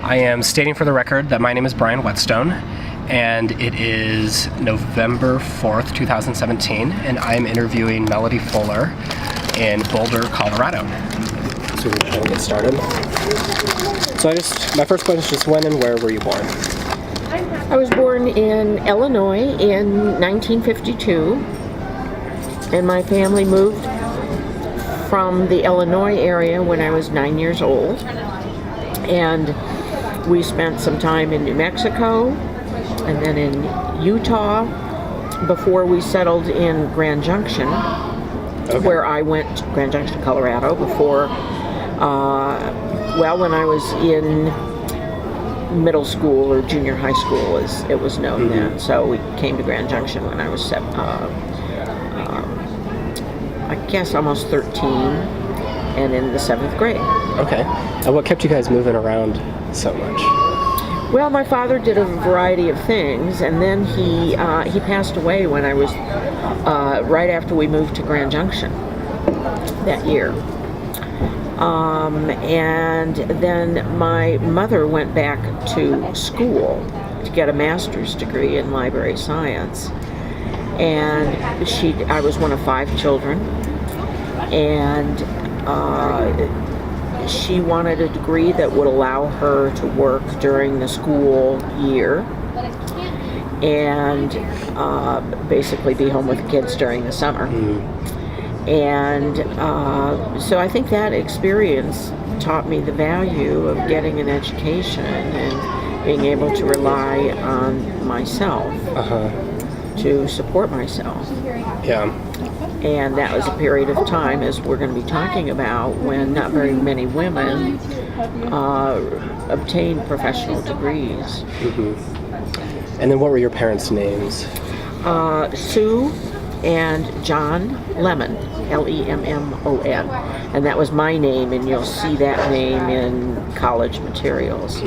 I am stating for the record that my name is Brian Whetstone, and it is November 4th, 2017, and I am interviewing Melody Fuller in Boulder, Colorado. So we're going to get started. So my first question is just when and where were you born? I was born in Illinois in 1952, and my family moved from the Illinois area when I was 9 years old, and we spent some time in New Mexico and then in Utah before we settled in Grand Junction, where I went to Grand Junction, Colorado, before, when I was in middle school or junior high school, as it was known then. So we came to Grand Junction when I was I guess almost 13, and in the 7th grade. Okay. And what kept you guys moving around so much? Well, my father did a variety of things, and then he passed away when I was right after we moved to Grand Junction that year. And then my mother went back to school to get a master's degree in library science. And I was one of 5 children, and she wanted a degree that would allow her to work during the school year and basically be home with the kids during the summer. And so I think that experience taught me the value of getting an education and being able to rely on myself to support myself. Yeah. And that was a period of time, as we're going to be talking about, when not very many women obtained professional degrees. And then what were your parents' names? Sue and John Lemon, L-E-M-M-O-N. And that was my name, and you'll see that name in college materials.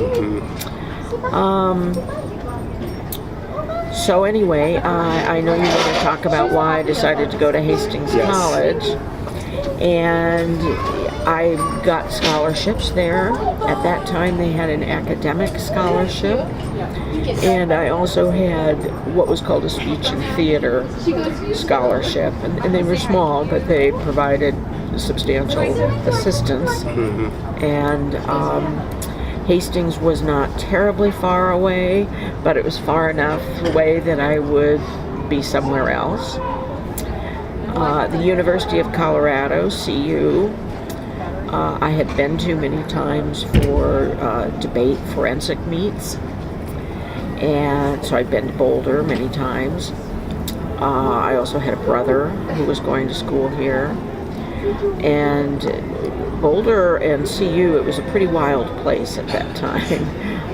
So anyway, I know you want to talk about why I decided to go to Hastings College, and I got scholarships there. At that time, they had an academic scholarship, and I also had what was called a speech and theater scholarship, and they were small, but they provided substantial assistance. And Hastings was not terribly far away, but it was far enough away that I would be somewhere else. The University of Colorado, CU, I had been to many times for debate forensic meets, and so I'd been to Boulder many times. I also had a brother who was going to school here, and Boulder and CU, it was a pretty wild place at that time.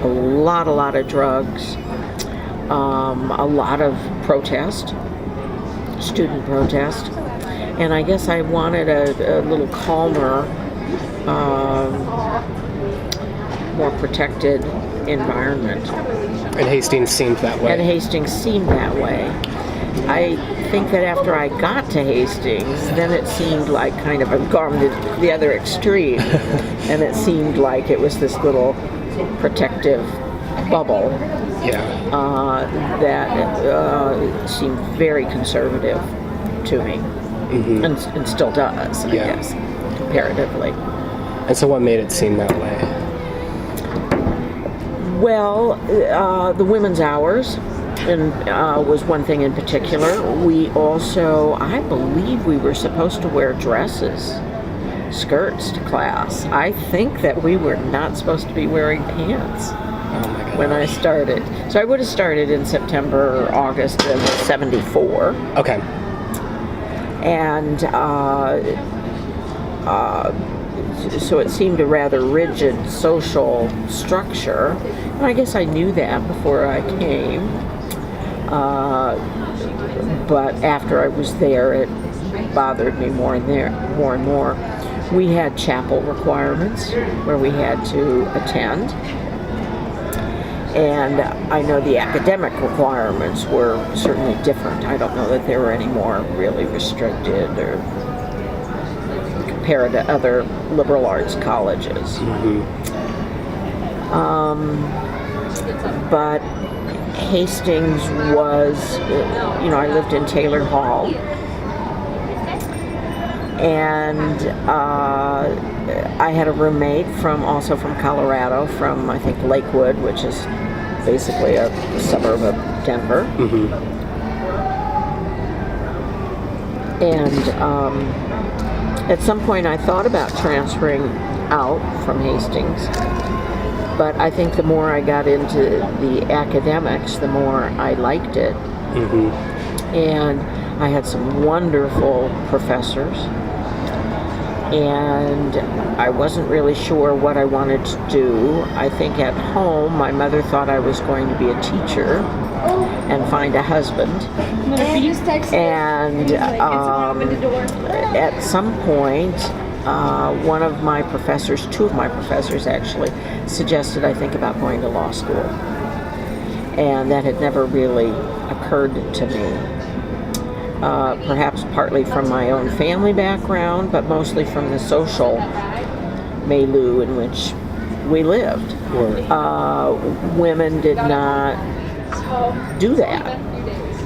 A lot of drugs, a lot of protest, student protest, and I guess I wanted a little calmer, more protected environment. And Hastings seemed that way. And Hastings seemed that way. I think that after I got to Hastings, then it seemed like kind of I've gone to the other extreme, and it seemed like it was this little protective bubble that seemed very conservative to me, and still does, I guess, comparatively. And so what made it seem that way? Well, the women's hours was one thing in particular. We also, I believe we were supposed to wear dresses, skirts to class. I think that we were not supposed to be wearing pants when I started. So I would have started in September or August of '74. Okay. And so it seemed a rather rigid social structure. And I guess I knew that before I came. But after I was there, it bothered me more and more. We had chapel requirements where we had to attend. And I know the academic requirements were certainly different. I don't know that they were any more really restricted or compared to other liberal arts colleges. But Hastings was, I lived in Taylor Hall, and I had a roommate also from Colorado, from I think Lakewood, which is basically a suburb of Denver. Mm-hmm. And at some point I thought about transferring out from Hastings, but I think the more I got into the academics, the more I liked it. Mm-hmm. And I had some wonderful professors, and I wasn't really sure what I wanted to do. I think at home my mother thought I was going to be a teacher and find a husband. And at some point, one of my professors, two of my professors actually, suggested I think about going to law school. And that had never really occurred to me. Perhaps partly from my own family background, but mostly from the social milieu in which we lived. Women did not do that.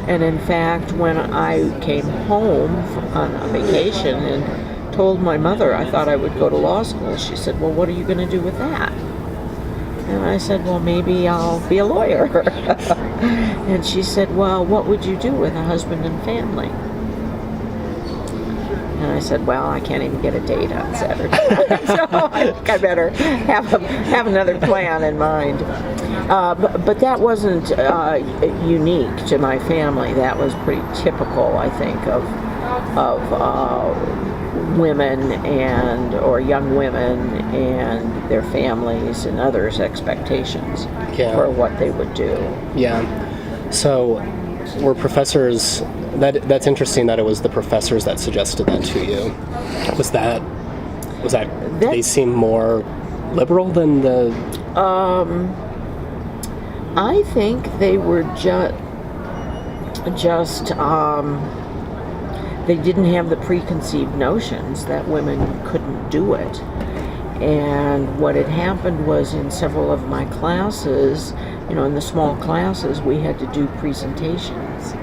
And in fact, when I came home on a vacation and told my mother I thought I would go to law school, she said, well, what are you going to do with that? And I said, well, maybe I'll be a lawyer. And she said, well, what would you do with a husband and family? And I said, well, I can't even get a date on Saturday. So I think I better have another plan in mind. But that wasn't unique to my family. That was pretty typical, I think, of women or young women and their families and others' expectations for what they would do. Yeah. So were professors, that's interesting that it was the professors that suggested that to you. Was that did they seem more liberal than the... I think they were just they didn't have the preconceived notions that women couldn't do it. And what had happened was, in several of my classes, in the small classes, we had to do presentations.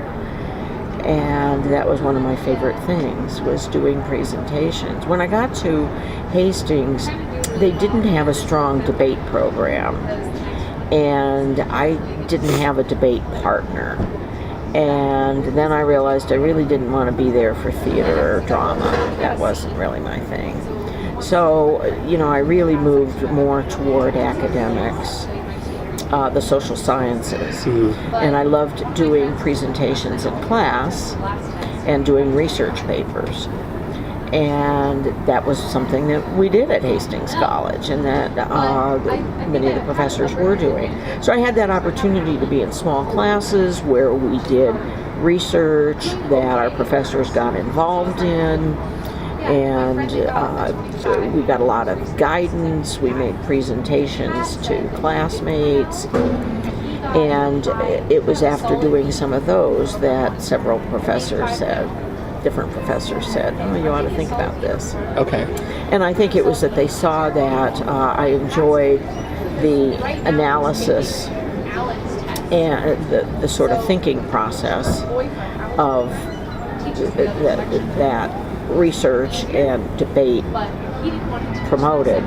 And that was one of my favorite things, was doing presentations. When I got to Hastings, they didn't have a strong debate program. And I didn't have a debate partner. And then I realized I really didn't want to be there for theater or drama. That wasn't really my thing. So, I really moved more toward academics, the social sciences. Mm-hmm. And I loved doing presentations in class and doing research papers. And that was something that we did at Hastings College, and that many of the professors were doing. So I had that opportunity to be in small classes where we did research that our professors got involved in, and we got a lot of guidance. We made presentations to classmates, and it was after doing some of those that several different professors said, oh, you ought to think about this. Okay. And I think it was that they saw that I enjoyed the analysis and the sort of thinking process of that research and debate promoted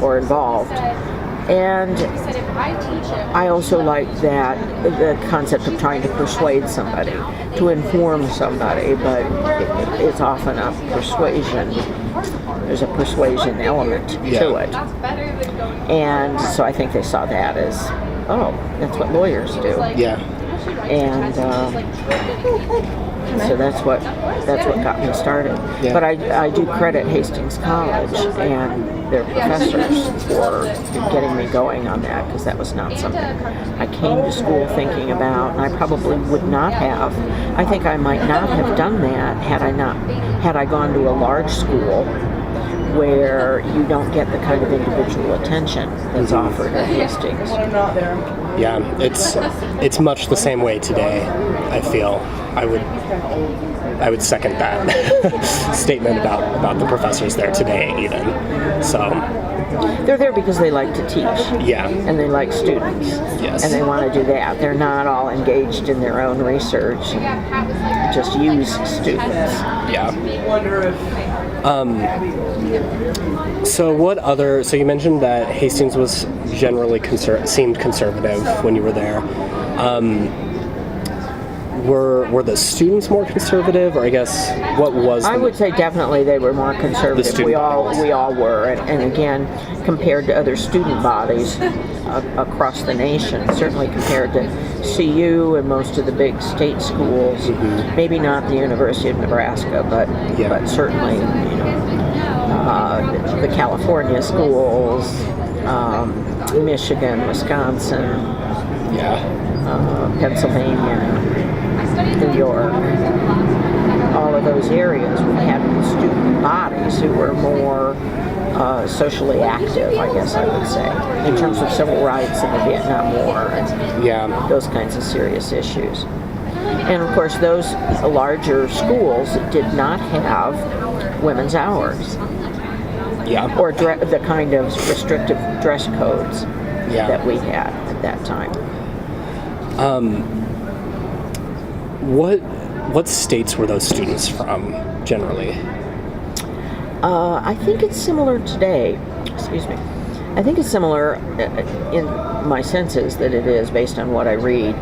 or involved. And I also like the concept of trying to persuade somebody, to inform somebody, but it's often a persuasion. There's a persuasion element to it. And so I think they saw that as, oh, that's what lawyers do. Yeah. And so that's what got me started. Yeah. But I do credit Hastings College and their professors for getting me going on that, because that was not something I came to school thinking about, and I probably would not have. I think I might not have done that had I gone to a large school where you don't get the kind of individual attention that's offered at Hastings. Yeah, it's much the same way today, I feel. I would second that statement about the professors there today, even. So, They're there because they like to teach. Yeah. And they like students. Yes. And they want to do that. They're not all engaged in their own research and just use students. Yeah. So you mentioned that Hastings was generally seemed conservative when you were there. Were the students more conservative, or I guess what was? I would say definitely they were more conservative. We all were, and again, compared to other student bodies across the nation, certainly compared to CU and most of the big state schools. Maybe not the University of Nebraska, but certainly the California schools, Michigan, Wisconsin, Pennsylvania, New York, all of those areas. We had student bodies who were more socially active, I guess I would say, in terms of civil rights and the Vietnam War and those kinds of serious issues. And of course, those larger schools did not have women's hours. Or the kind of restrictive dress codes that we had at that time. What states were those students from, generally? I think it's similar today. Excuse me. I think it's similar in my senses that it is based on what I read.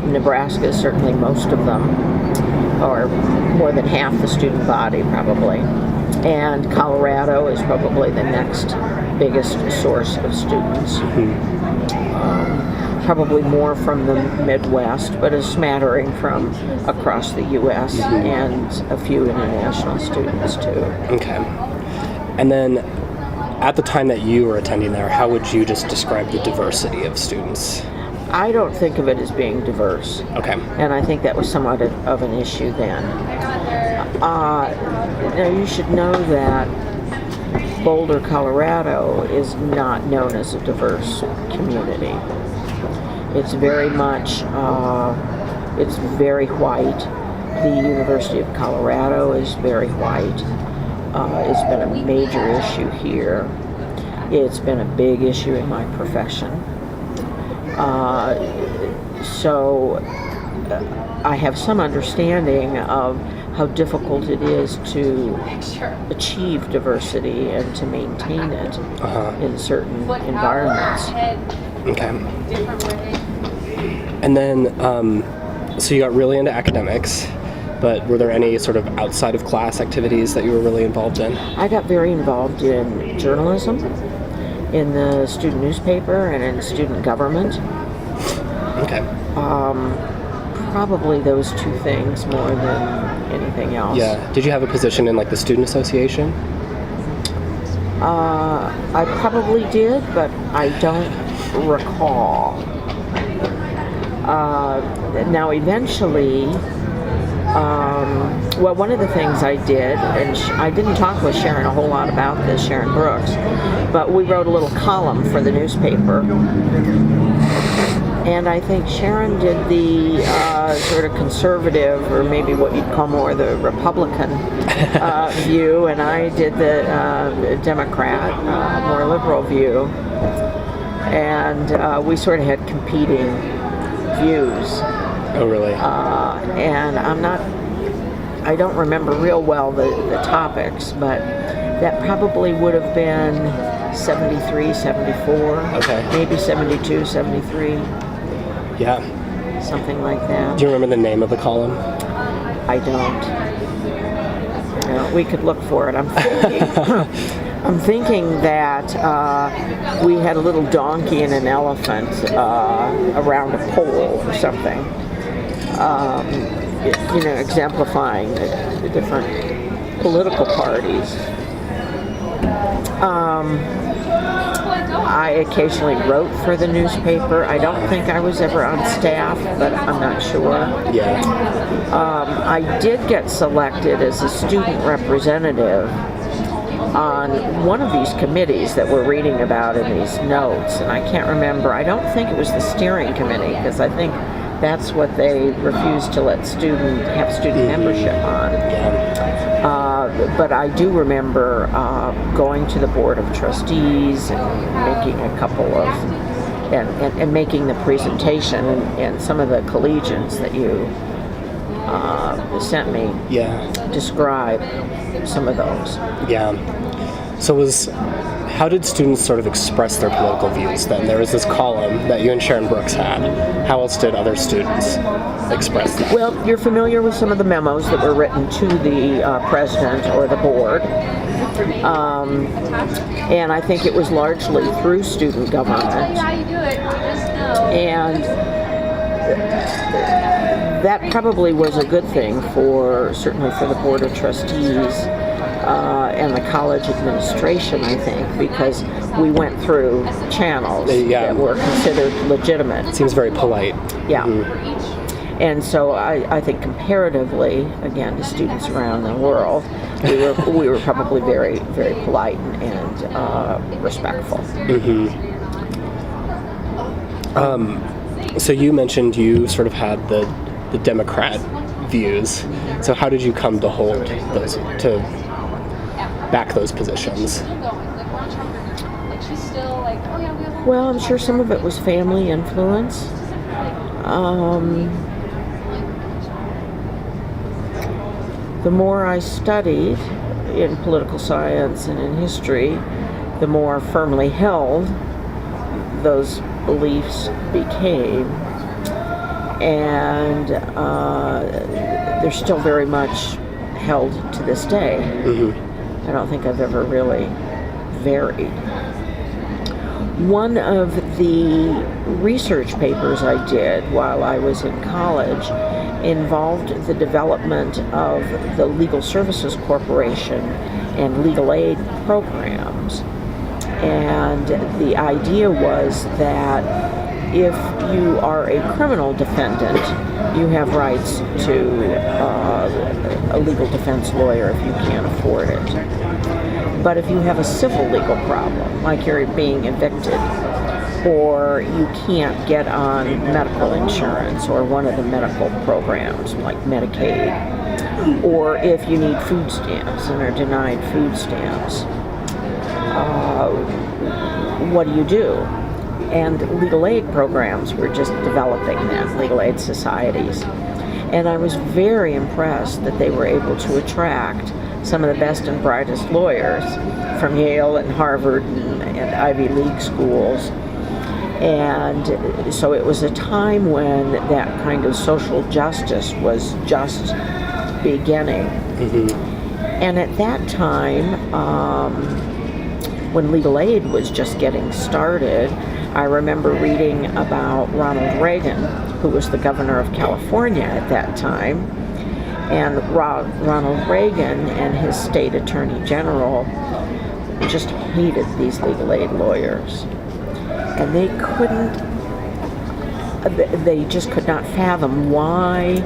Nebraska is certainly most of them, or more than half the student body probably. And Colorado is probably the next biggest source of students. Probably more from the Midwest, but a smattering from across the U.S. and a few international students too. Okay. And then at the time that you were attending there, how would you just describe the diversity of students? I don't think of it as being diverse. Okay. And I think that was somewhat of an issue then. Now you should know that Boulder, Colorado is not known as a diverse community. It's very much, it's very white. The University of Colorado is very white. It's been a major issue here. It's been a big issue in my profession. So I have some understanding of how difficult it is to achieve diversity and to maintain it in certain environments. Okay. And then, so you got really into academics, but were there any sort of outside of class activities that you were really involved in? I got very involved in journalism, in the student newspaper, and in student government. Okay. Probably those two things more than anything else. Yeah. Did you have a position in like the student association? I probably did, but I don't recall. Now eventually, well, one of the things I did, and I didn't talk with Sharon a whole lot about this, Sharon Brooks, but we wrote a little column for the newspaper. And I think Sharon did the sort of conservative, or maybe what you'd call more the Republican view, and I did the Democrat, more liberal view. And we sort of had competing views. Oh, really? And I don't remember real well the topics, but that probably would have been 73, 74, maybe 72, 73. Yeah. Something like that. Do you remember the name of the column? I don't. No, we could look for it. I'm thinking that we had a little donkey and an elephant around a pole or something. Exemplifying the different political parties. I occasionally wrote for the newspaper. I don't think I was ever on staff, but I'm not sure. Yeah. I did get selected as a student representative on one of these committees that we're reading about in these notes, and I can't remember. I don't think it was the steering committee, because I think that's what they refused to let have student membership on. Yeah. But I do remember going to the Board of Trustees and making a couple of, and making the presentation, and some of the collegians that you sent me describe some of those. Yeah. So how did students sort of express their political views then? There was this column that you and Sharon Brooks had. How else did other students express that? Well, you're familiar with some of the memos that were written to the president or the board. And I think it was largely through student government. And that probably was a good thing certainly for the Board of Trustees and the college administration, I think, because we went through channels that were considered legitimate. It seems very polite. Yeah. And so I think comparatively, again, to students around the world, we were probably very, very polite and respectful. So you mentioned you sort of had the Democrat views. So how did you come to hold those, to back those positions? Well, I'm sure some of it was family influence. The more I studied in political science and in history, the more firmly held those beliefs became. And they're still very much held to this day. I don't think I've ever really varied. One of the research papers I did while I was in college involved the development of the Legal Services Corporation and legal aid programs. And the idea was that if you are a criminal defendant, you have rights to a legal defense lawyer if you can't afford it. But if you have a civil legal problem, like you're being evicted, or you can't get on medical insurance or one of the medical programs like Medicaid, or if you need food stamps and are denied food stamps, what do? And legal aid programs were just developing then, legal aid societies. And I was very impressed that they were able to attract some of the best and brightest lawyers from Yale and Harvard and Ivy League schools. And so it was a time when that kind of social justice was just beginning. And at that time, when legal aid was just getting started, I remember reading about Ronald Reagan, who was the governor of California at that time. And Ronald Reagan and his state attorney general just hated these legal aid lawyers. And they just could not fathom why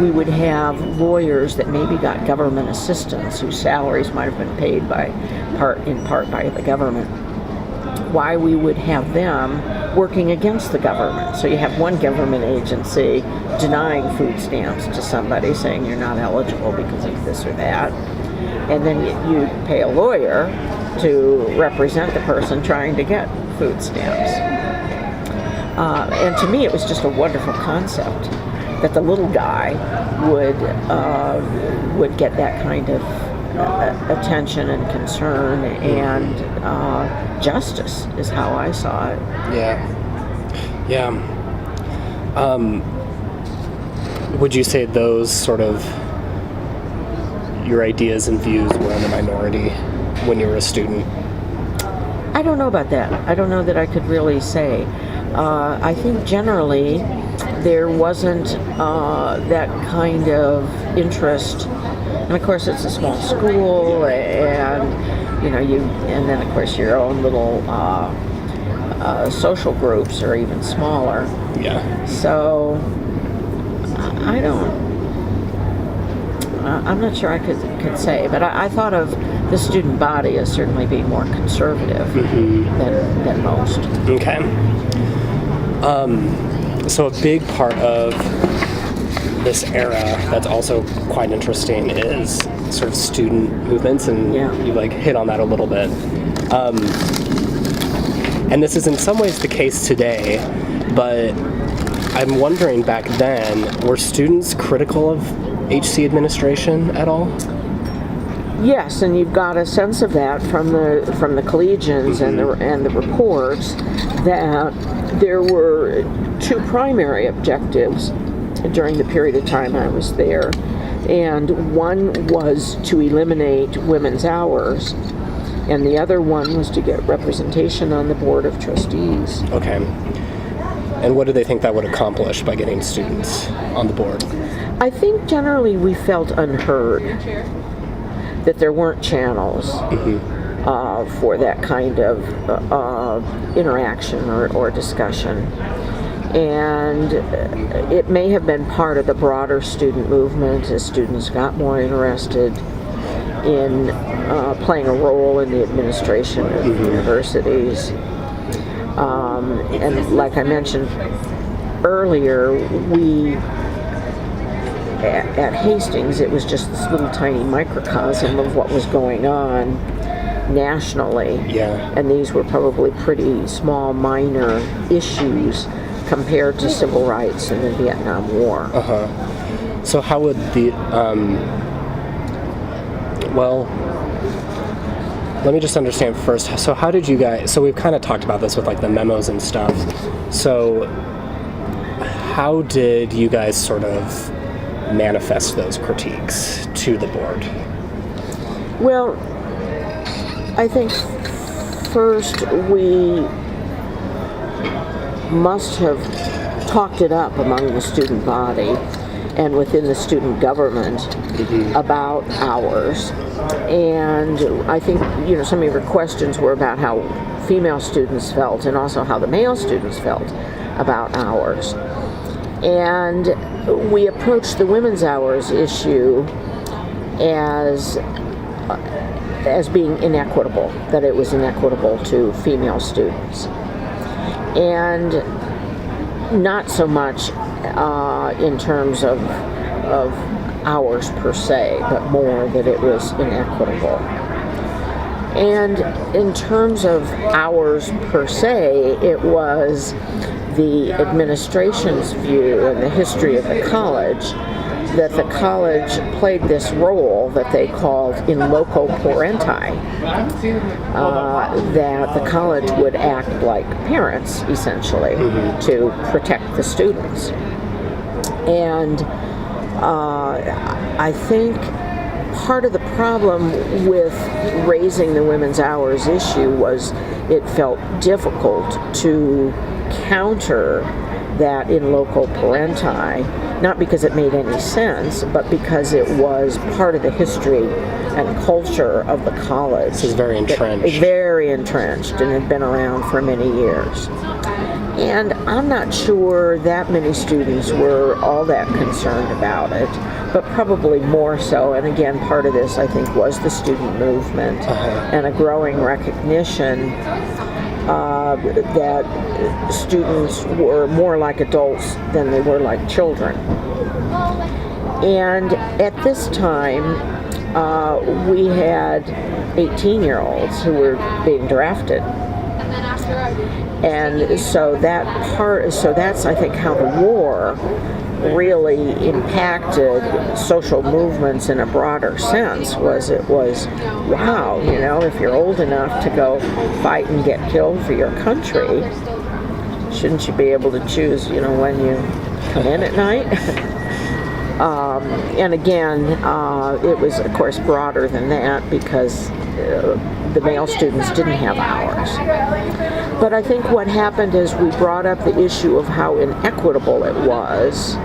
we would have lawyers that maybe got government assistance, whose salaries might have been paid in part by the government, why we would have them working against the government. So you have one government agency denying food stamps to somebody, saying you're not eligible because of this or that, and then you pay a lawyer to represent the person trying to get food stamps. And to me, it was just a wonderful concept that the little guy would get that kind of attention and concern, and justice is how I saw it. Yeah. Would you say those sort of your ideas and views were in the minority when you were a student? I don't know about that. I don't know that I could really say. I think generally there wasn't that kind of interest. And of course, it's a small school, and and then of course your own little social groups are even smaller. Yeah. So I'm not sure I could say, but I thought of the student body as certainly being more conservative than most. Okay. So a big part of this era that's also quite interesting is sort of student movements, and you like hit on that a little bit. And this is in some ways the case today, but I'm wondering back then, were students critical of HC administration at all? Yes, and you've got a sense of that from the collegians and the reports, that there were two primary objectives during the period of time I was there, and one was to eliminate women's hours, and the other one was to get representation on the board of trustees. Okay. And what do they think that would accomplish by getting students on the board? I think generally we felt unheard, that there weren't channels for that kind of interaction or discussion. And it may have been part of the broader student movement as students got more interested in playing a role in the administration of universities. And like I mentioned earlier, at Hastings, it was just this little tiny microcosm of what was going on nationally. Yeah. And these were probably pretty small, minor issues compared to civil rights and the Vietnam War. So how would the, well, let me just understand first. So how did you guys, so we've kind of talked about this with like the memos and stuff. So how did you guys sort of manifest those critiques to the board? Well, I think first we must have talked it up among the student body and within the student government about hours. And I think, some of your questions were about how female students felt and also how the male students felt about hours. And we approached the women's hours issue as being inequitable, that it was inequitable to female students. And not so much in terms of hours per se, but more that it was inequitable. And in terms of hours per se, it was the administration's view and the history of the college that the college played this role that they called in loco parentis, that the college would act like parents, essentially, to protect the students. And I think part of the problem with raising the women's hours issue was it felt difficult to counter that in loco parentis, not because it made any sense, but because it was part of the history and culture of the college. This is very entrenched. Very entrenched, and had been around for many years. And I'm not sure that many students were all that concerned about it, but probably more so. And again, part of this, I think, was the student movement and a growing recognition that students were more like adults than they were like children. And at this time, we had 18-year-olds who were being drafted. And so that's, I think, how the war really impacted social movements in a broader sense. It was, wow, if you're old enough to go fight and get killed for your country, shouldn't you be able to choose, when you come in at night? And again, it was, of course, broader than that because the male students didn't have hours. But I think what happened is we brought up the issue of how inequitable it was.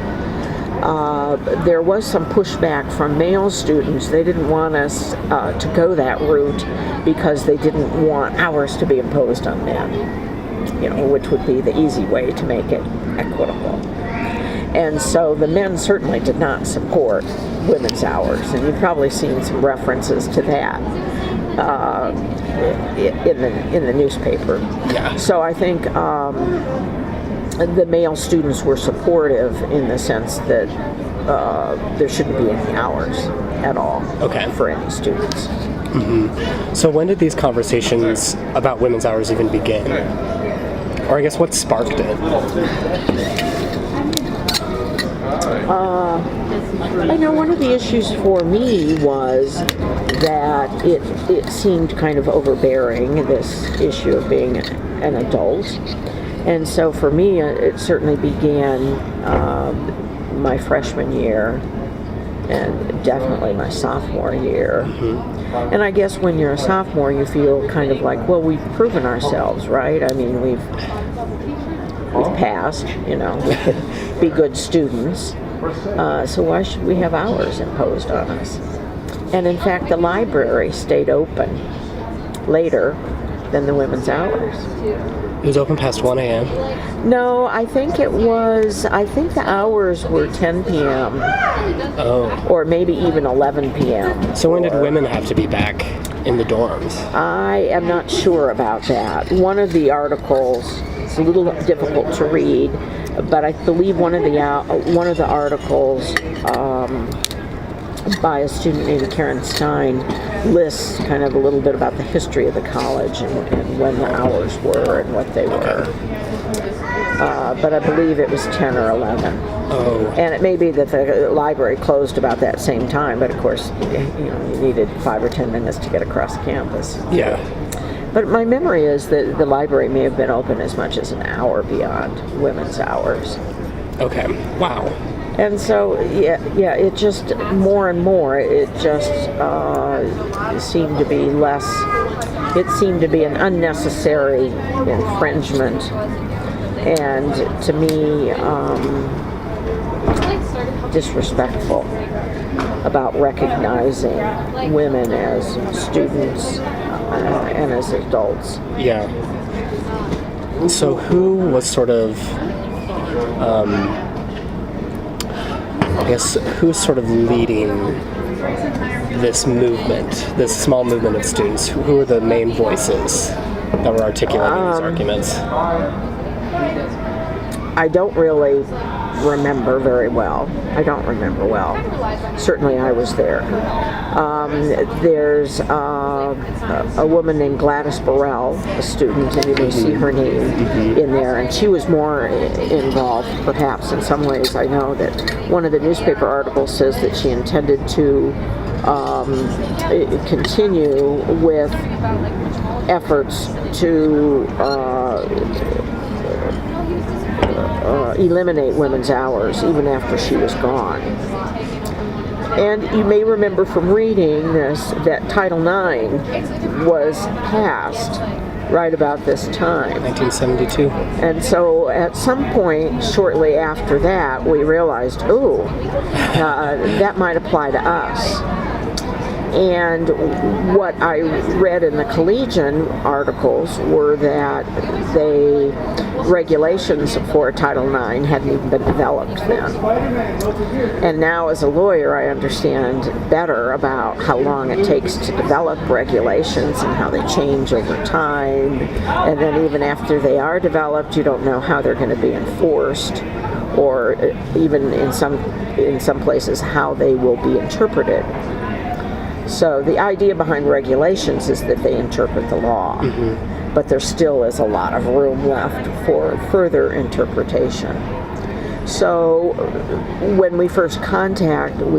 There was some pushback from male students. They didn't want us to go that route because they didn't want hours to be imposed on men, which would be the easy way to make it equitable. And so the men certainly did not support women's hours, and you've probably seen some references to that in the newspaper. Yeah. So I think the male students were supportive in the sense that there shouldn't be any hours at all for any students. So when did these conversations about women's hours even begin? Or I guess what sparked it? I know one of the issues for me was that it seemed kind of overbearing, this issue of being an adult. And so for me, it certainly began my freshman year and definitely my sophomore year. And I guess when you're a sophomore, you feel kind of like, well, we've proven ourselves, right? I mean, we've passed, we could be good students. So why should we have hours imposed on us? And in fact, the library stayed open later than the women's hours. It was open past 1 a.m.? No, I think the hours were 10 p.m. Oh. Or maybe even 11 p.m. So when did women have to be back in the dorms? I am not sure about that. One of the articles, it's a little difficult to read, but I believe one of the articles by a student named Karen Stein lists kind of a little bit about the history of the college and when the hours were and what they were. But I believe it was 10 or 11. Oh. And it may be that the library closed about that same time, but of course, you needed 5 or 10 minutes to get across campus. Yeah. But my memory is that the library may have been open as much as an hour beyond women's hours. Okay. Wow. And so, it just, more and more, it just seemed to be less, it seemed to be an unnecessary infringement. And to me, disrespectful about recognizing women as students and as adults. Yeah. So who was sort of, who's sort of leading this movement, this small movement of students? Who are the main voices that were articulating these arguments? I don't really remember very well. I don't remember well. Certainly I was there. There's a woman named Gladys Burrell, a student, and you may see her name in there, and she was more involved perhaps in some ways. I know that one of the newspaper articles says that she intended to continue with efforts to eliminate women's hours even after she was gone. And you may remember from reading this that Title IX was passed right about this time. 1972. And so at some point shortly after that, we realized, that might apply to us. And what I read in the Collegian articles were that regulations for Title IX hadn't even been developed then. And now as a lawyer, I understand better about how long it takes to develop regulations and how they change over time. And then even after they are developed, you don't know how they're going to be enforced, or even in some places how they will be interpreted. So the idea behind regulations is that they interpret the law, but there still is a lot of room left for further interpretation. So when we first we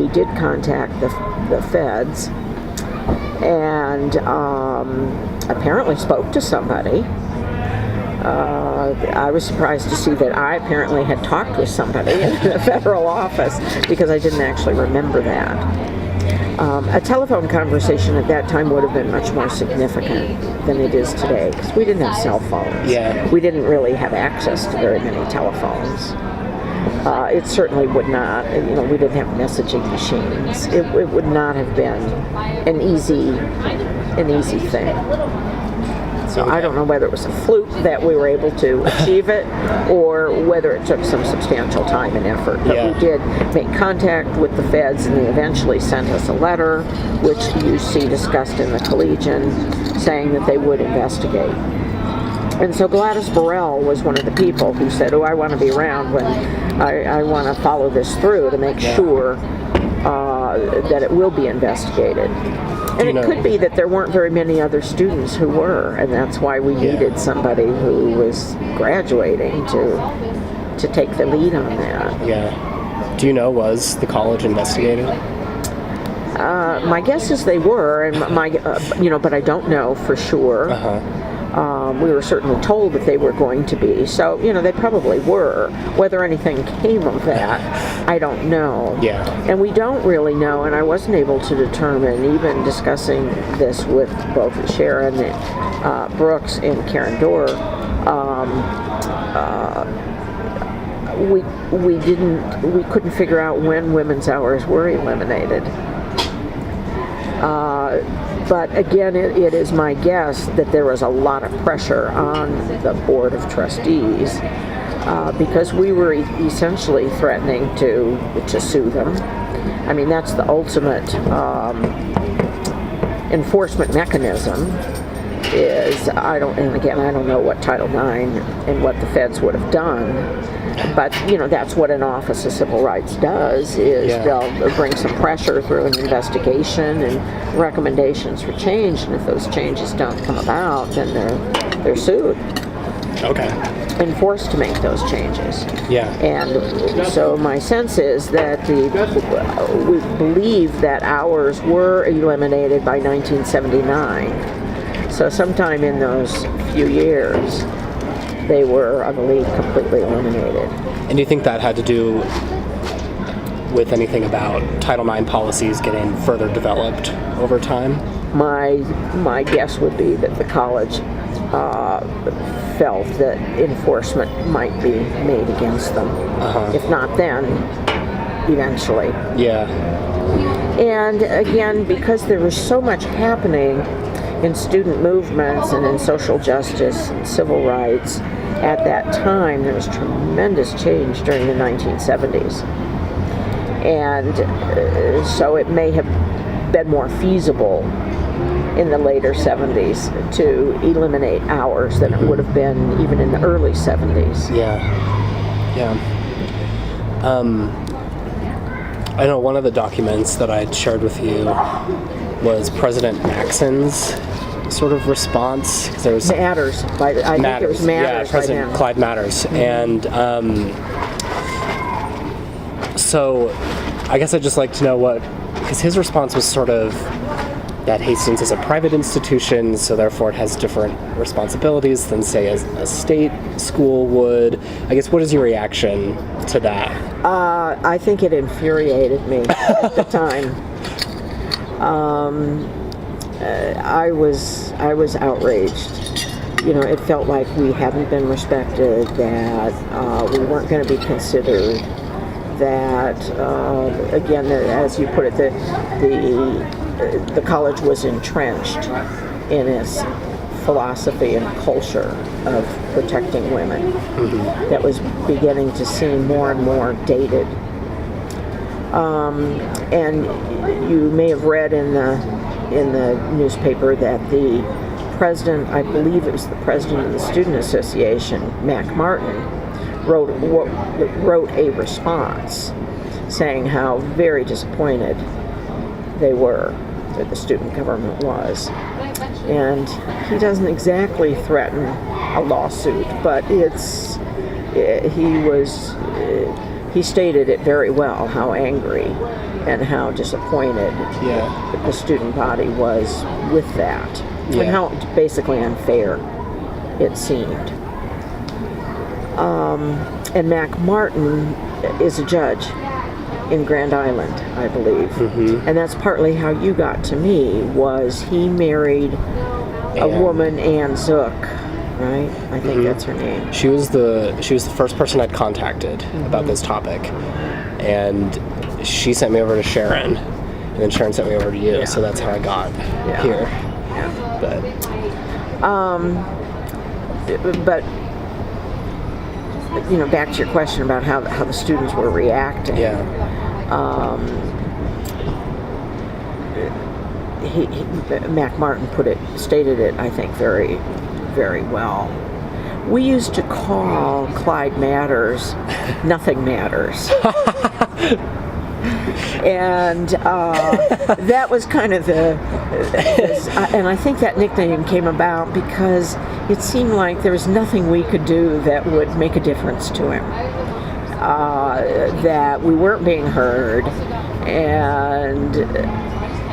did contact the feds, and apparently spoke to somebody. I was surprised to see that I apparently had talked with somebody in the federal office, because I didn't actually remember that. A telephone conversation at that time would have been much more significant than it is today, because we didn't have cell phones. Yeah. We didn't really have access to very many telephones. It certainly would not, we didn't have messaging machines. It would not have been an easy thing. So I don't know whether it was a fluke that we were able to achieve it, or whether it took some substantial time and effort. But we did make contact with the feds, and they eventually sent us a letter, which you see discussed in the Collegian, saying that they would investigate. And so Gladys Burrell was one of the people who said, "Oh, I want to be around when I want to follow this through to make sure that it will be investigated." And it could be that there weren't very many other students who were, and that's why we needed somebody who was graduating to take the lead on that. Yeah. Do you know, was the college investigated? My guess is they were, and but I don't know for sure. We were certainly told that they were going to be, so they probably were. Whether anything came of that, I don't know. Yeah. And we don't really know, and I wasn't able to determine, even discussing this with both Sharon Brooks and Karen Dorr. We couldn't figure out when women's hours were eliminated. But again, it is my guess that there was a lot of pressure on the Board of Trustees because we were essentially threatening to sue them. I mean, that's the ultimate enforcement mechanism. I don't know what Title IX and what the feds would have done, but that's what an Office of Civil Rights does, is they'll bring some pressure through an investigation and recommendations for change, and if those changes don't come about, then they're sued. Okay. And forced to make those changes. Yeah. And so my sense is that we believe that hours were eliminated by 1979. So sometime in those few years, they were, I believe, completely eliminated. And do you think that had to do with anything about Title IX policies getting further developed over time? My guess would be that the college felt that enforcement might be made against them. If not then, eventually. Yeah. And again, because there was so much happening in student movements and in social justice and civil rights at that time, there was tremendous change during the 1970s. And so it may have been more feasible in the later 70s to eliminate hours than it would have been even in the early 70s. Yeah. I know one of the documents that I shared with you was President Maxon's sort of response. There was Matters. I think it was Matters. Yeah, President Clyde Matters. And so I guess I'd just like to know because his response was sort of that Hastings is a private institution, so therefore it has different responsibilities than, say, a state school would. I guess, what is your reaction to that? I think it infuriated me at the time. I was outraged. It felt like we hadn't been respected, that we weren't going to be considered, that again, as you put it, the college was entrenched in its philosophy and culture of protecting women that was beginning to seem more and more dated. And you may have read in the newspaper that the president, I believe it was the president of the Student Association, Mac Martin, wrote a response saying how very disappointed they were that the student government was. And he doesn't exactly threaten a lawsuit, but he stated it very well, how angry and how disappointed the student body was with that, and how basically unfair it seemed. And Mac Martin is a judge in Grand Island, I believe. And that's partly how you got to me, was he married a woman, Ann Zook, right? I think that's her name. She was the first person I'd contacted about this topic, and she sent me over to Sharon, and then Sharon sent me over to you. So that's how I got here. But back to your question about how the students were reacting. Mac Martin stated it, I think, very, very well. We used to call Clyde Matters Nothing Matters. And that was kind of and I think that nickname came about because it seemed like there was nothing we could do that would make a difference to him. That we weren't being heard, and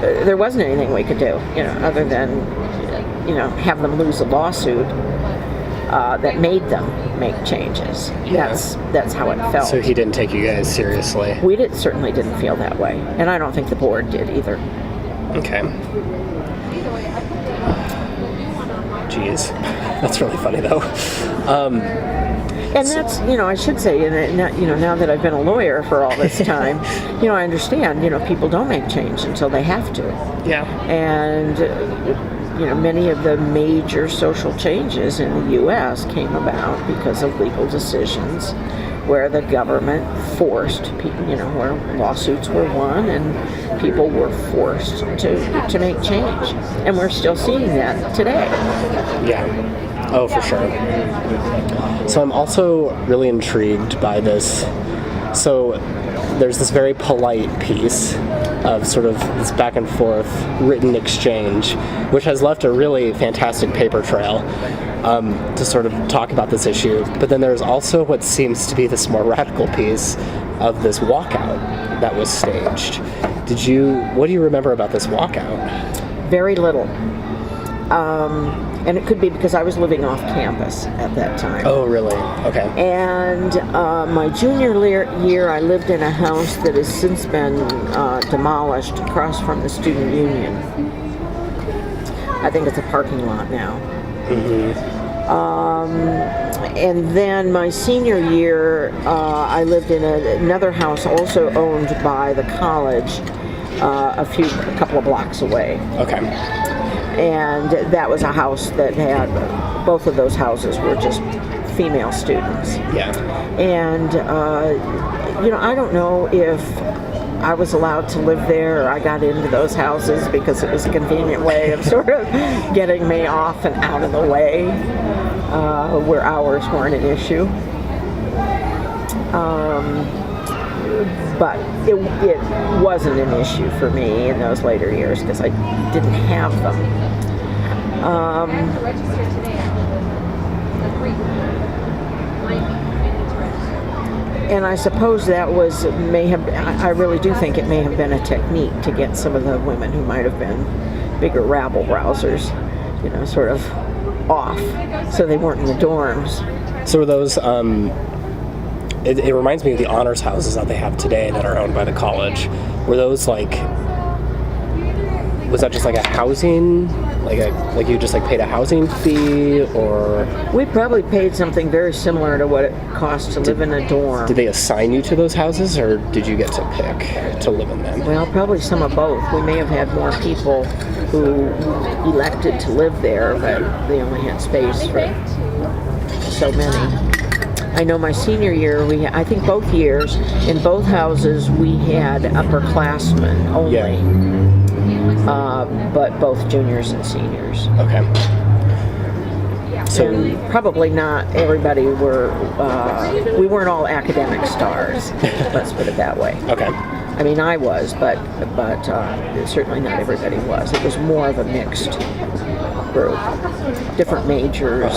there wasn't anything we could do, other than, have them lose a lawsuit that made them make changes. Yeah. That's how it felt. So he didn't take you guys seriously? We certainly didn't feel that way, and I don't think the board did either. Okay. Jeez, that's really funny though. And that's, I should say, now that I've been a lawyer for all this time, I understand, people don't make change until they have to. Yeah. And, many of the major social changes in the U.S. came about because of legal decisions where the government forced people, where lawsuits were won and people were forced to make change. And we're still seeing that today. Yeah. Oh, for sure. So I'm also really intrigued by this. So there's this very polite piece of sort of this back and forth written exchange, which has left a really fantastic paper trail to sort of talk about this issue. But then there's also what seems to be this more radical piece of this walkout that was staged. What do you remember about this walkout? Very little. And it could be because I was living off campus at that time. Oh, really? Okay. And my junior year, I lived in a house that has since been demolished across from the student union. I think it's a parking lot now. Mm-hmm. And then my senior year, I lived in another house also owned by the college, a couple of blocks away. Okay. And that was a house that had, both of those houses were just female students. Yeah. And, I don't know if I was allowed to live there or I got into those houses because it was a convenient way of sort of getting me off and out of the way where hours weren't an issue. But it wasn't an issue for me in those later years because I didn't have them. And I suppose that I really do think it may have been a technique to get some of the women who might have been bigger rabble-rousers, sort of off, so they weren't in the dorms. So were those, it reminds me of the honors houses that they have today that are owned by the college. Were those was that just like a housing, like you just paid a housing fee, or? We probably paid something very similar to what it cost to live in a dorm. Did they assign you to those houses, or did you get to pick to live in them? Well, probably some of both. We may have had more people who elected to live there, but they only had space for so many. I know my senior year, I think both years, in both houses, we had upperclassmen only. Yeah. But both juniors and seniors. Okay. So and probably not everybody we weren't all academic stars, let's put it that way. Okay. I mean, I was, but certainly not everybody was. It was more of a mixed group. Different majors,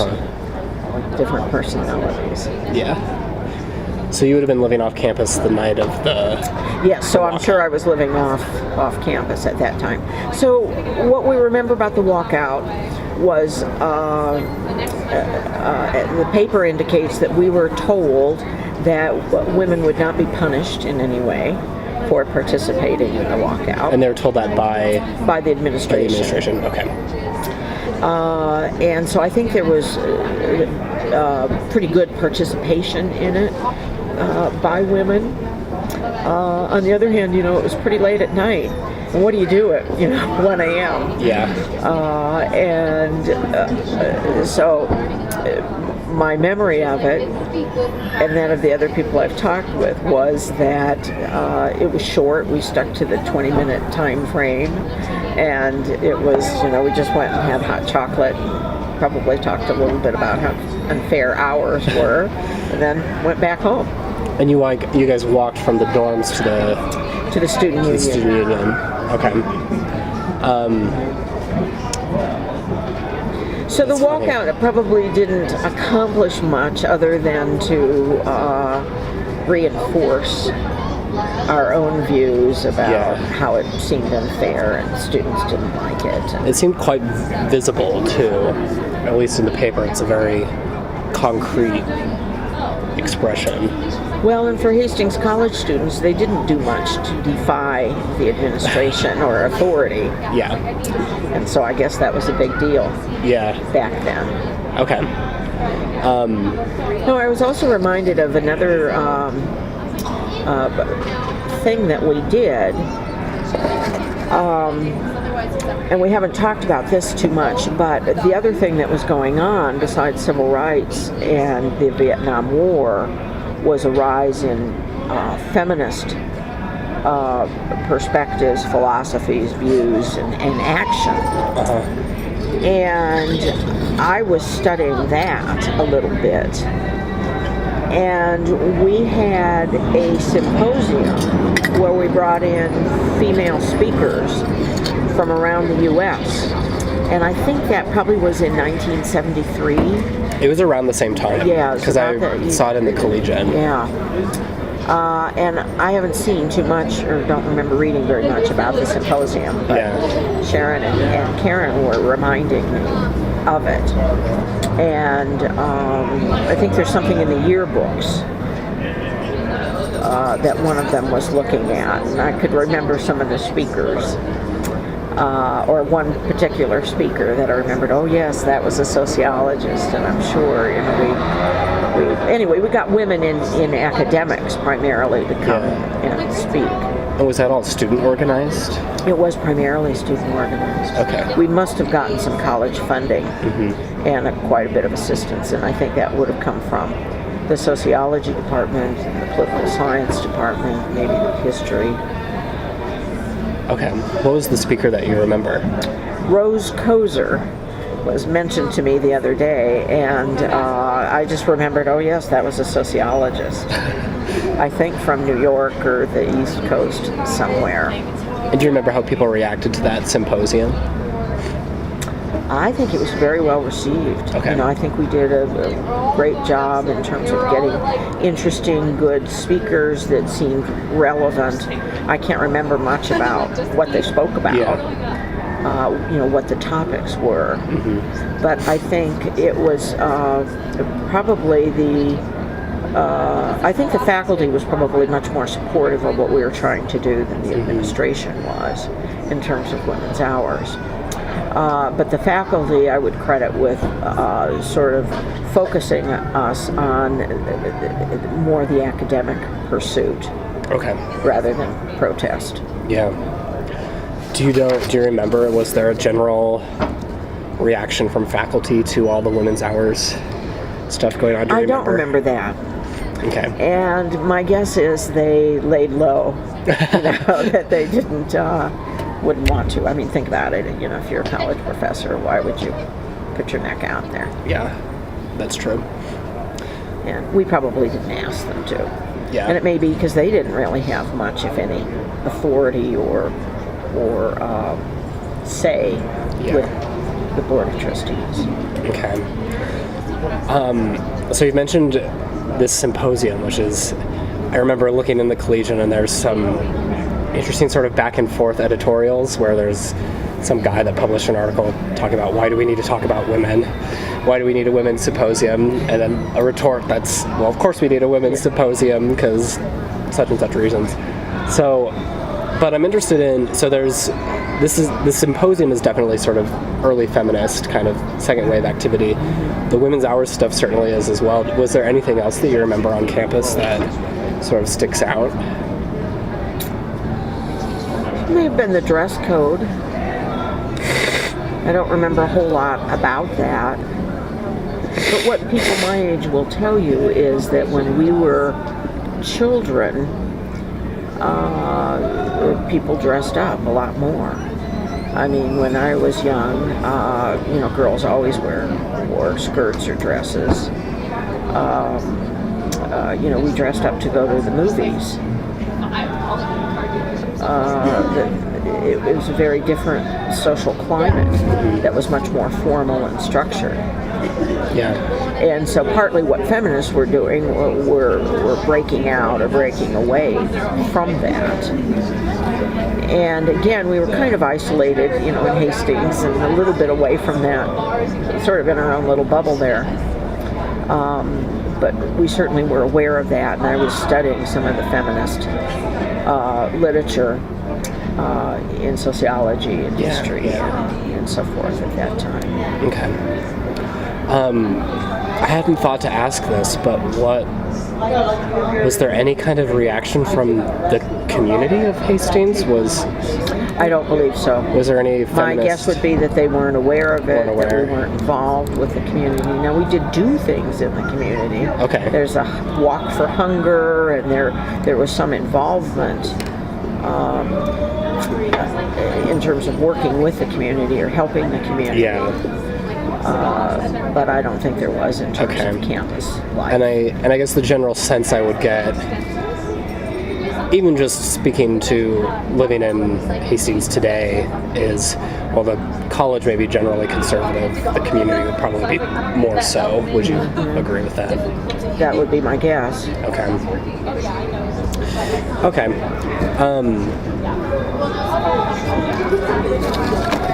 different personalities. Yeah. So you would have been living off campus the night of the... Yes, so I'm sure I was living off campus at that time. So what we remember about the walkout was the paper indicates that we were told that women would not be punished in any way for participating in the walkout. And they were told that by the administration. By the administration, okay. And so I think there was pretty good participation in it by women. On the other hand, it was pretty late at night. And what do you do at 1 a.m.? Yeah. So my memory of it, and that of the other people I've talked with, was that it was short. We stuck to the 20-minute time frame, and it was, we just went and had hot chocolate, and probably talked a little bit about how unfair hours were, and then went back home. And you guys walked from the dorms to the student union. Student union. Okay. So the walkout probably didn't accomplish much other than to reinforce our own views about how it seemed unfair and students didn't like it. And it seemed quite visible too, at least in the paper. It's a very concrete expression. Well, and for Hastings College students, they didn't do much to defy the administration or authority. Yeah. And so I guess that was a big deal. Yeah. Back then. Okay. No, I was also reminded of another thing that we did, and we haven't talked about this too much, but the other thing that was going on besides civil rights and the Vietnam War was a rise in feminist perspectives, philosophies, views, and action. And I was studying that a little bit. And we had a symposium where we brought in female speakers from around the U.S. And I think that probably was in 1973. It was around the same time. Yeah. Because I saw it in the Collegian. Yeah. And I haven't seen too much, or don't remember reading very much about the symposium. But Sharon and Karen were reminding me of it. And I think there's something in the yearbooks that one of them was looking at, and I could remember some of the speakers, or one particular speaker that I remembered. Oh yes, that was a sociologist, and I'm sure we got women in academics primarily to come and speak. And was that all student organized? It was primarily student organized. Okay. We must have gotten some college funding and quite a bit of assistance, and I think that would have come from the sociology department, the political science department, maybe the history. Okay. What was the speaker that you remember? Rose Kozer was mentioned to me the other day, and I just remembered, oh yes, that was a sociologist. I think from New York or the East Coast somewhere. And do you remember how people reacted to that symposium? I think it was very well received. Okay. I think we did a great job in terms of getting interesting, good speakers that seemed relevant. I can't remember much about what they spoke about, what the topics were. But I think it was probably I think the faculty was probably much more supportive of what we were trying to do than the administration was in terms of women's hours. But the faculty I would credit with sort of focusing us on more the academic pursuit rather than protest. Yeah. Do you remember, was there a general reaction from faculty to all the women's hours stuff going on? I don't remember that. Okay. And my guess is they laid low, that they wouldn't want to. I mean, think about it. If you're a college professor, why would you put your neck out there? Yeah, that's true. And we probably didn't ask them to. Yeah. And it may be because they didn't really have much, if any, authority or say with the Board of Trustees. Okay. So you've mentioned this symposium, which is, I remember looking in the Collegian, and there's some interesting sort of back and forth editorials where there's some guy that published an article talking about why do we need to talk about women? Why do we need a women's symposium? And then a retort that's, well, of course we need a women's symposium because such and such reasons. So, but I'm interested in, so this symposium is definitely sort of early feminist kind of second wave activity. The women's hours stuff certainly is as well. Was there anything else that you remember on campus that sort of sticks out? It may have been the dress code. I don't remember a whole lot about that. But what people my age will tell you is that when we were children, people dressed up a lot more. I mean, when I was young, girls always wore skirts or dresses. We dressed up to go to the movies. It was a very different social climate that was much more formal and structured. Yeah. And so partly what feminists were doing were breaking out or breaking away from that. And again, we were kind of isolated, in Hastings and a little bit away from that, sort of in our own little bubble there. But we certainly were aware of that, and I was studying some of the feminist literature in sociology and history and so forth at that time. Okay. I hadn't thought to ask this, but was there any kind of reaction from the community of Hastings? I don't believe so. Was there any feminist? My guess would be that they weren't aware of it, that we weren't involved with the community. Now, we did do things in the community. Okay. There's a walk for hunger, and there was some involvement in terms of working with the community or helping the community. Yeah. But I don't think there was in terms of campus life. And I guess the general sense I would get, even just speaking to living in Hastings today, is, well, the college may be generally conservative, the community would probably be more so. Would you agree with that? That would be my guess. Okay. I'm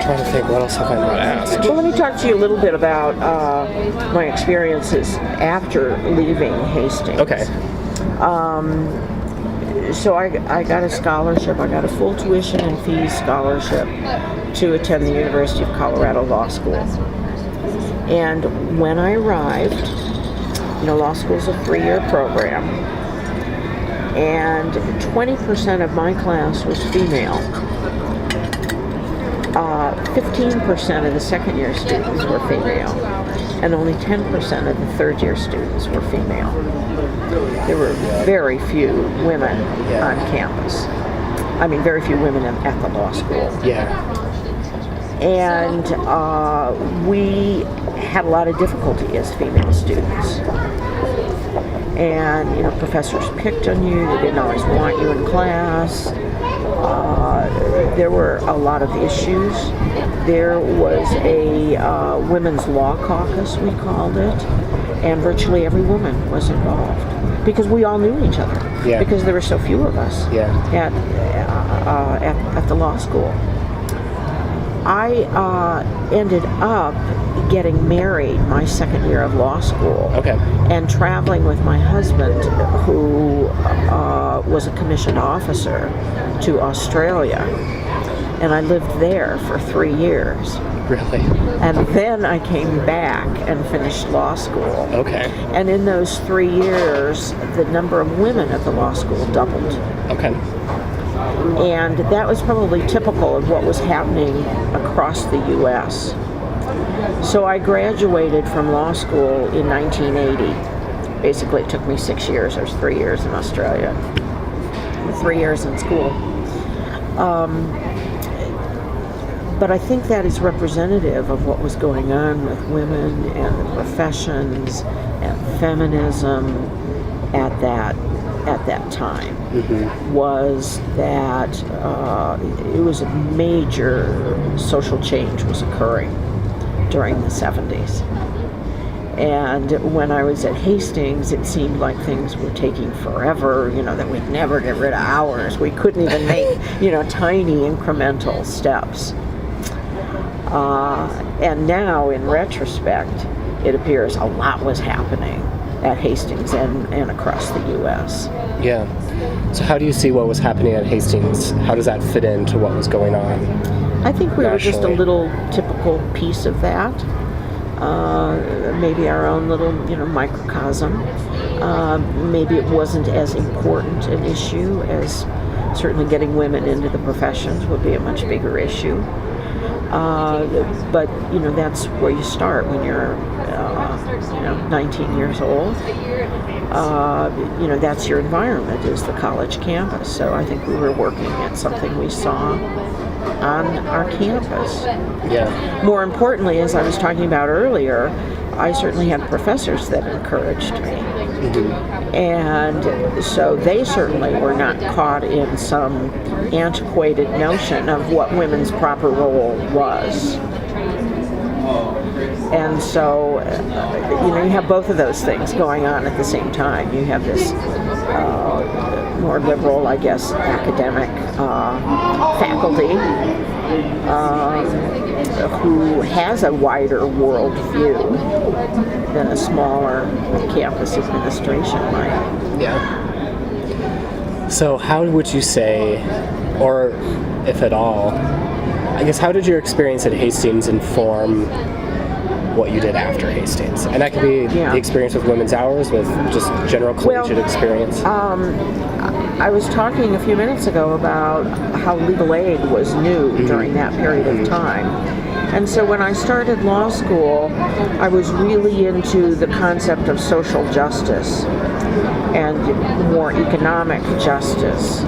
trying to think, what else have I not asked? Well, let me talk to you a little bit about my experiences after leaving Hastings. Okay. So I got a scholarship. I got a full tuition and fees scholarship to attend the University of Colorado Law School. And when I arrived, law school is a 3-year program, and 20% of my class was female. 15% of the second-year students were female, and only 10% of the third-year students were female. There were very few women on campus. I mean, very few women at the law school. Yeah. And we had a lot of difficulty as female students. And, professors picked on you. They didn't always want you in class. There were a lot of issues. There was a women's law caucus, we called it, and virtually every woman was involved because we all knew each other. Yeah. Because there were so few of us at the law school. I ended up getting married my second year of law school. Okay. And traveling with my husband, who was a commissioned officer, to Australia. And I lived there for 3 years. Really? And then I came back and finished law school. Okay. And in those 3 years, the number of women at the law school doubled. Okay. And that was probably typical of what was happening across the U.S. So I graduated from law school in 1980. Basically, it took me 6 years. There was 3 years in Australia, 3 years in school. But I think that is representative of what was going on with women and the professions and feminism at that time. Was that it was a major social change was occurring during the 70s. And when I was at Hastings, it seemed like things were taking forever, that we'd never get rid of hours. We couldn't even make, tiny incremental steps. And now, in retrospect, it appears a lot was happening at Hastings and across the U.S. Yeah. So how do you see what was happening at Hastings? How does that fit into what was going on? I think we were just a little typical piece of that. Maybe our own little, microcosm. Maybe it wasn't as important an issue as certainly getting women into the professions would be a much bigger issue. But, that's where you start when you're, 19 years old. That's your environment, is the college campus. So I think we were working at something we saw on our campus. Yeah. More importantly, as I was talking about earlier, I certainly had professors that encouraged me. And so they certainly were not caught in some antiquated notion of what women's proper role was. And so, you have both of those things going on at the same time. You have this more liberal, I guess, academic faculty who has a wider world view than a smaller campus administration might. Yeah. So how would you say, or if at all, I guess how did your experience at Hastings inform what you did after Hastings? And that could be the experience with women's hours, with just general collegiate experience. I was talking a few minutes ago about how legal aid was new during that period of time. And so when I started law school, I was really into the concept of social justice and more economic justice.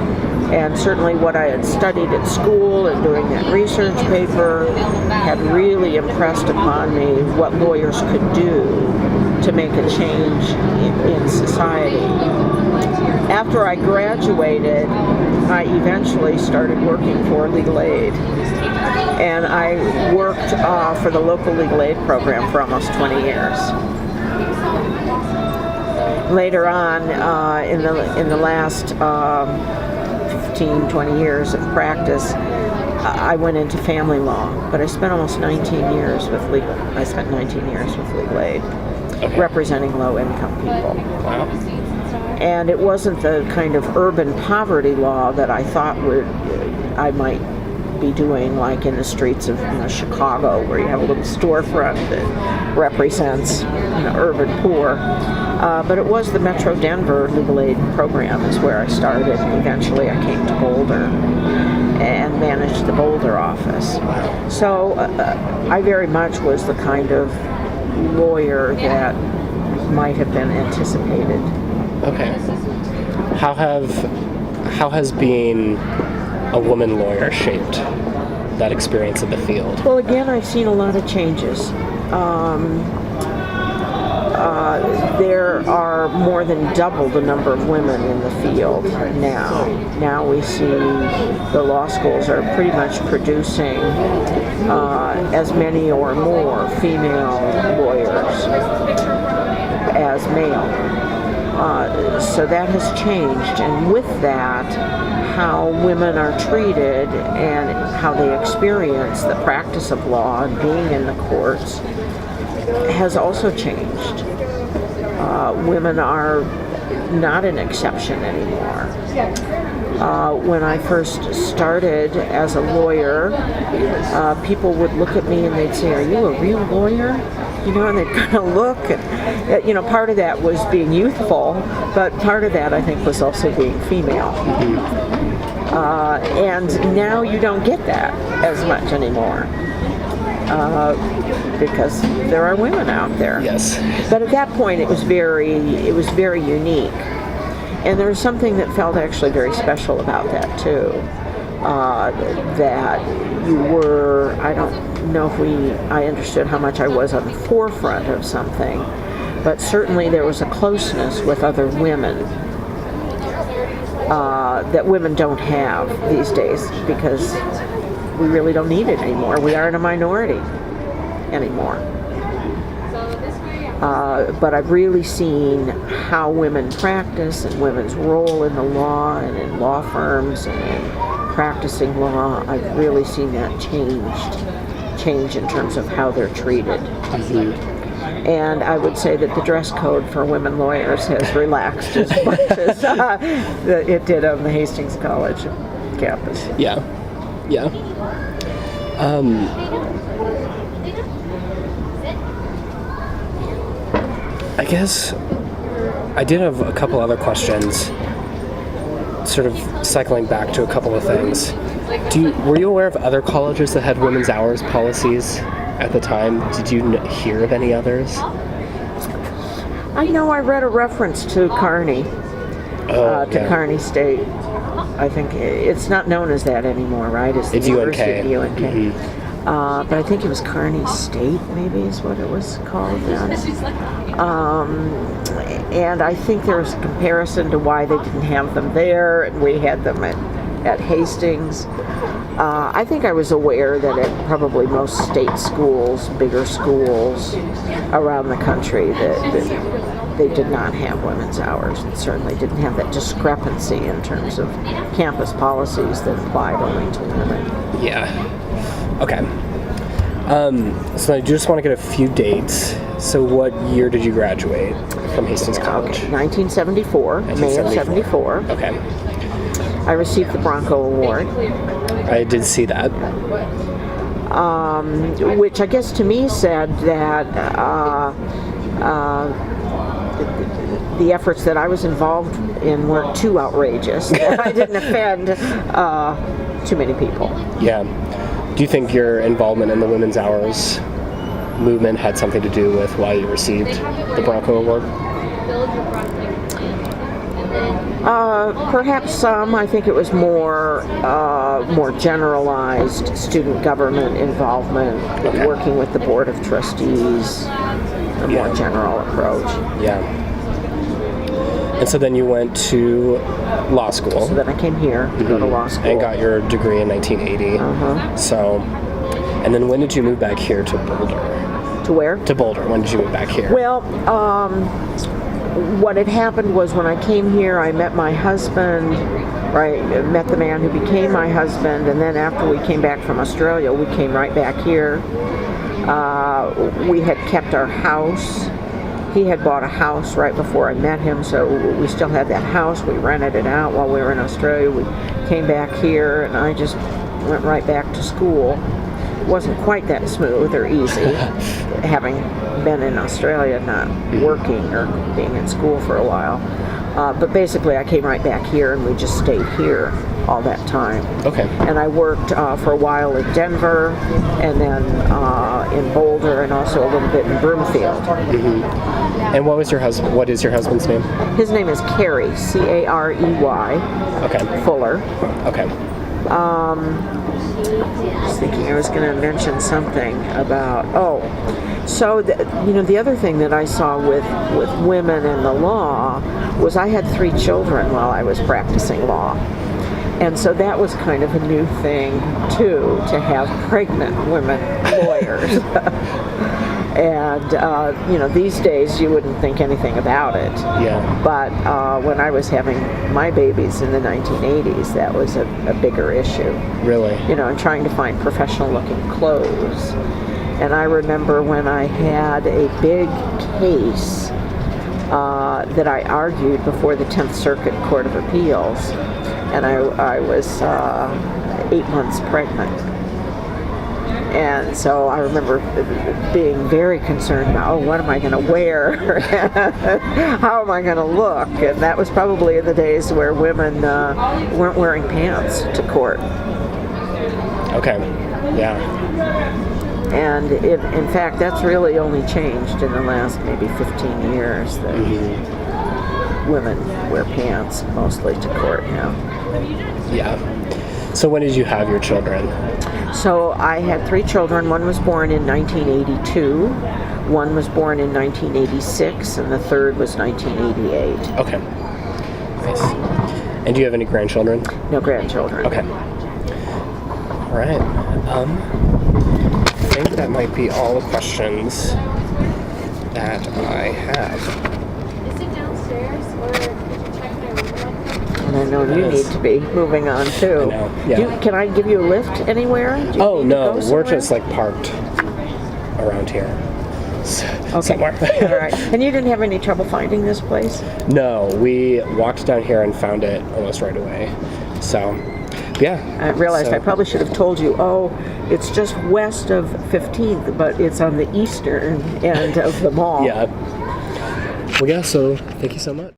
And certainly what I had studied at school and doing that research paper had really impressed upon me what lawyers could do to make a change in society. After I graduated, I eventually started working for legal aid. And I worked for the local legal aid program for almost 20 years. Later on, in the last 15, 20 years of practice, I went into family law, but I spent almost 19 years with legal. I spent 19 years with legal aid, representing low-income people. Wow. And it wasn't the kind of urban poverty law that I thought I might be doing, like in the streets of Chicago, where you have a little storefront that represents urban poor. But it was the Metro Denver Legal Aid Program is where I started. Eventually I came to Boulder and managed the Boulder office. So I very much was the kind of lawyer that might have been anticipated. Okay. How has being a woman lawyer shaped that experience of the field? Well, again, I've seen a lot of changes. There are more than double the number of women in the field now. Now we see the law schools are pretty much producing as many or more female lawyers as male. So that has changed, and with that, how women are treated and how they experience the practice of law and being in the courts has also changed. Women are not an exception anymore. When I first started as a lawyer, people would look at me and they'd say, "Are you a real lawyer?" And they'd kind of look. And, part of that was being youthful, but part of that, I think, was also being female. And now you don't get that as much anymore. Because there are women out there. Yes. But at that point, it was very unique, and there was something that felt actually very special about that too. That you were, I don't know if I understood how much I was on the forefront of something, but certainly there was a closeness with other women that women don't have these days, because we really don't need it anymore. We aren't a minority anymore. But I've really seen how women practice and women's role in the law and in law firms and in practicing law. I've really seen that change in terms of how they're treated. And I would say that the dress code for women lawyers has relaxed as much as it did on the Hastings College campus. Yeah. I guess I did have a couple other questions, sort of cycling back to a couple of things. Were you aware of other colleges that had women's hours policies at the time? Did you hear of any others? I know I read a reference to Kearney, Kearney State. I think it's not known as that anymore, right? It's the It's University UNK. of UNK. But I think it was Kearney State, maybe is what it was called then. And I think there was a comparison to why they didn't have them there, and we had them at Hastings. I think I was aware that at probably most state schools, bigger schools around the country, that they did not have women's hours, and certainly didn't have that discrepancy in terms of campus policies that applied only to women. Yeah. Okay. So I just want to get a few dates. So what year did you graduate from Hastings College? Okay, 1974, May of 74. Okay. I received the Bronco Award. I did see that. Which I guess to me said that the efforts that I was involved in weren't too outrageous. I didn't offend too many people. Yeah. Do you think your involvement in the women's hours movement had something to do with why you received the Bronco Award? Perhaps some. I think it was more generalized student government involvement, Okay. working with the Board of Trustees, a more general approach. Yeah. And so then you went to law school. So then I came here to go to law school. And got your degree in 1980. So, and then when did you move back here to Boulder? To where? To Boulder. When did you move back here? Well, what had happened was when I came here, I met my husband, right? Met the man who became my husband, and then after we came back from Australia, we came right back here. We had kept our house. He had bought a house right before I met him, so we still had that house. We rented it out while we were in Australia. We came back here, and I just went right back to school. It wasn't quite that smooth or easy, having been in Australia, not working or being in school for a while. But basically, I came right back here, and we just stayed here all that time. Okay. And I worked for a while in Denver, and then in Boulder, and also a little bit in Broomfield. And what is your husband's name? His name is Carey, Carey, Okay. Fuller. Okay. I was thinking I was going to mention something about, the other thing that I saw with women in the law was I had 3 children while I was practicing law. And so that was kind of a new thing, too, to have pregnant women lawyers. And, these days you wouldn't think anything about it. Yeah. But when I was having my babies in the 1980s, that was a bigger issue. Really? And trying to find professional-looking clothes. And I remember when I had a big case that I argued before the 10th Circuit Court of Appeals, and I was 8 months pregnant. And so I remember being very concerned about, what am I going to wear? How am I going to look? And that was probably in the days where women weren't wearing pants to court. Okay. Yeah. And in fact, that's really only changed in the last maybe 15 years that women wear pants mostly to court now. Yeah. So when did you have your children? So I had 3 children. One was born in 1982, one was born in 1986, and the third was 1988. Okay. Nice. And do you have any grandchildren? No grandchildren. Okay. All right. I think that might be all the questions that I have. Is it downstairs, or could you check my room? And I know you need to be moving on too. I know, yeah. Can I give you a lift anywhere? Do you Oh, need to no. go We're somewhere? just parked around here. Okay. Somewhere. All right. And you didn't have any trouble finding this place? No, we walked down here and found it almost right away. So, yeah. I realized I probably should have told you, it's just west of 15th, but it's on the eastern end of the mall. Yeah. Well, yeah, so thank you so much.